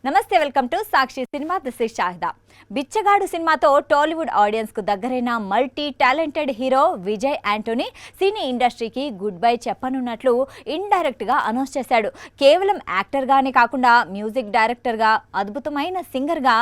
నమస్తే, welcome to Sakshi cinema. This is Shahida. Bichagadu సినిమాతో Tollywood audience కు దగ్గరైన multi talented hero Vijay Antony cine ఇండస్ట్రీకి గుడ్ బై చెప్పనున్నట్లు ఇండైరెక్ట్ గా అనౌన్స్ చేశాడు. కేవలం యాక్టర్ గానే కాకుండా మ్యూజిక్ డైరెక్టర్ గా, అద్భుతమైన సింగర్ గా,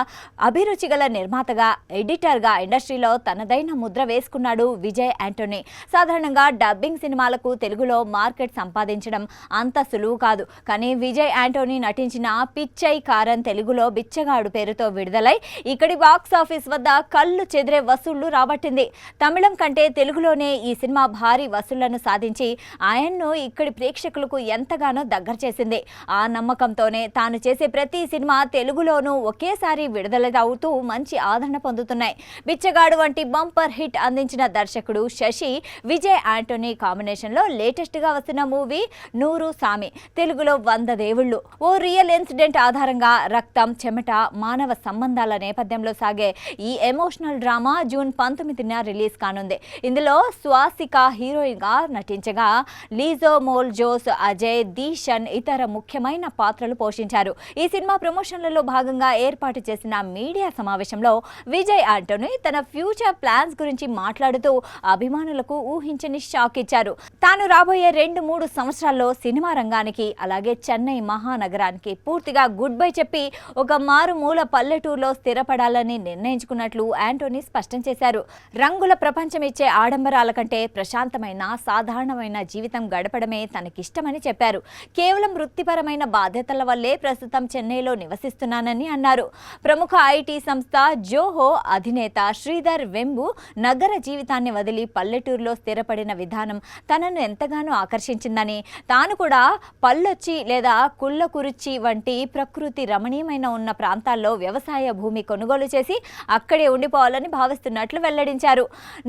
అభిరుచి గల నిర్మాతగా, ఎడిటర్ గా ఇండస్ట్రీలో తనదైన ముద్ర వేసుకున్నాడు విజయ్ యాంటోనీ. సాధారణంగా డబ్బింగ్ సినిమాలకు తెలుగులో మార్కెట్ సంపాదించడం అంత సులువు కాదు. కానీ విజయ్ యాంటోనీ నటించిన పిచ్చై కారన్ తెలుగులో బిచ్చగాడు పేరుతో విడుదలై ఇక్కడి బాక్స్ ఆఫీస్ వద్ద కళ్ళు చెదిరే వసూళ్లు రాబట్టింది. తమిళం కంటే తెలుగులోనే ఈ సినిమా భారీ వసూళ్లను సాధించి ఆయన్ను ఇక్కడి ప్రేక్షకులకు ఎంతగానో దగ్గర చేసింది. ఆ నమ్మకంతోనే తాను చేసే ప్రతి సినిమా తెలుగులోనూ ఒకేసారి విడుదల అవుతూ మంచి ఆదరణ పొందుతున్నాయి. బిచ్చగాడు వంటి బంపర్ హిట్ అందించిన దర్శకుడు శశి విజయ్ యాంటోనీ కాంబినేషన్లో లేటెస్ట్ గా వస్తున్న మూవీ నూరు సామి, తెలుగులో 100 దేవుళ్ళు. ఓ రియల్ ఇన్సిడెంట్ ఆధారంగా రక్తం, చెమట, మానవ సంబంధాల నేపథ్యంలో సాగే ఈ ఎమోషనల్ డ్రామా జూన్ 19న రిలీజ్ కానుంది. ఇందులో స్వాసిక హీరోయిన్ గా నటించగా లీజో మోల్ జోస్, అజయ్, దీషన్ ఇతర ముఖ్యమైన పాత్రలు పోషించారు. ఈ సినిమా ప్రమోషన్లలో భాగంగా ఏర్పాటు చేసిన మీడియా సమావేశంలో విజయ్ యాంటోనీ తన ఫ్యూచర్ ప్లాన్స్ గురించి మాట్లాడుతూ అభిమానులకు ఊహించని షాక్ ఇచ్చారు. తాను రాబోయే 2-3 సంవత్సరాల్లో సినిమా రంగానికి, అలాగే చెన్నై మహానగరానికి పూర్తిగా గుడ్ బై చెప్పి ఒక మారుమూల పల్లెటూరులో స్థిరపడాలని నిర్ణయించుకున్నట్లు యాంటోనీ స్పష్టం చేశారు. రంగుల ప్రపంచం ఇచ్చే ఆడంబరాల కంటే ప్రశాంతమైన, సాధారణమైన జీవితం గడపడమే తనకిష్టమని చెప్పారు. కేవలం వృత్తిపరమైన బాధ్యతల వల్లే ప్రస్తుతం చెన్నైలో నివసిస్తున్నానని అన్నారు. ప్రముఖ ఐటీ సంస్థ జోహో అధినేత శ్రీధర్ వెంబు నగర జీవితాన్ని వదిలి పల్లెటూరులో స్థిరపడిన విధానం తనను ఎంతగానో ఆకర్షించిందని, తాను కూడా పల్లొచ్చి లేదా కుళ్ళకురిచి వంటి ప్రకృతి రమణీయమైన ఉన్న ప్రాంతాల్లో వ్యవసాయ భూమి కొనుగోలు చేసి అక్కడే ఉండిపోవాలని భావిస్తున్నట్లు వెల్లడించారు.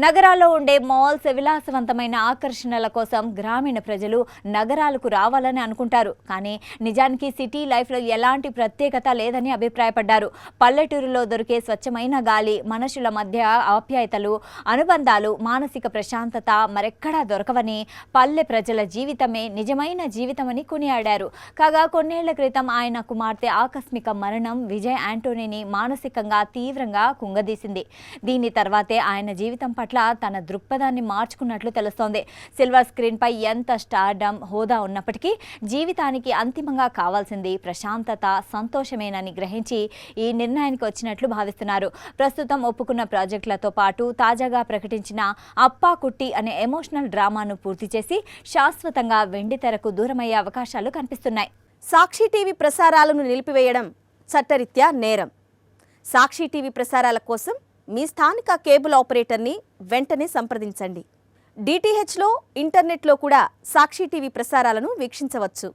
నగరాల్లో ఉండే మాల్స్, విలాసవంతమైన ఆకర్షణల కోసం గ్రామీణ ప్రజలు నగరాలకు రావాలని అనుకుంటారు. కానీ నిజానికి సిటీ లైఫ్లో ఎలాంటి ప్రత్యేకత లేదని అభిప్రాయపడ్డారు. పల్లెటూరులో దొరికే స్వచ్ఛమైన గాలి, మనుషుల మధ్య ఆప్యాయతలు, అనుబంధాలు, మానసిక ప్రశాంతత మరెక్కడా దొరకవని, పల్లె ప్రజల జీవితమే నిజమైన జీవితమని కొనియాడారు. కాగా కొన్నేళ్ల క్రితం ఆయన కుమార్తె ఆకస్మిక మరణం విజయ్ యాంటోనీని మానసికంగా తీవ్రంగా కుంగదీసింది. దీని తర్వాతే ఆయన జీవితం పట్ల తన దృక్పథాన్ని మార్చుకున్నట్లు తెలుస్తోంది. సిల్వర్ స్క్రీన్ పై ఎంత స్టార్డమ్, హోదా ఉన్నప్పటికీ జీవితానికి అంతిమంగా కావాల్సింది ప్రశాంతత, సంతోషమేనని గ్రహించి ఈ నిర్ణయానికి వచ్చినట్లు భావిస్తున్నారు. ప్రస్తుతం ఒప్పుకున్న ప్రాజెక్టులతో పాటు తాజాగా ప్రకటించిన అప్పా కుట్టి అనే ఎమోషనల్ డ్రామాను పూర్తి చేసి శాశ్వతంగా వెండితెరకు దూరమయ్యే అవకాశాలు కనిపిస్తున్నాయి. సాక్షి టీవీ ప్రసారాలను నిలిపివేయడం చట్టరీత్యా నేరం. సాక్షి టీవీ ప్రసారాల కోసం మీ స్థానిక కేబుల్ ఆపరేటర్ని వెంటనే సంప్రదించండి. డిటిహెచ్లో, ఇంటర్నెట్లో కూడా సాక్షి టీవీ ప్రసారాలను వీక్షించవచ్చు.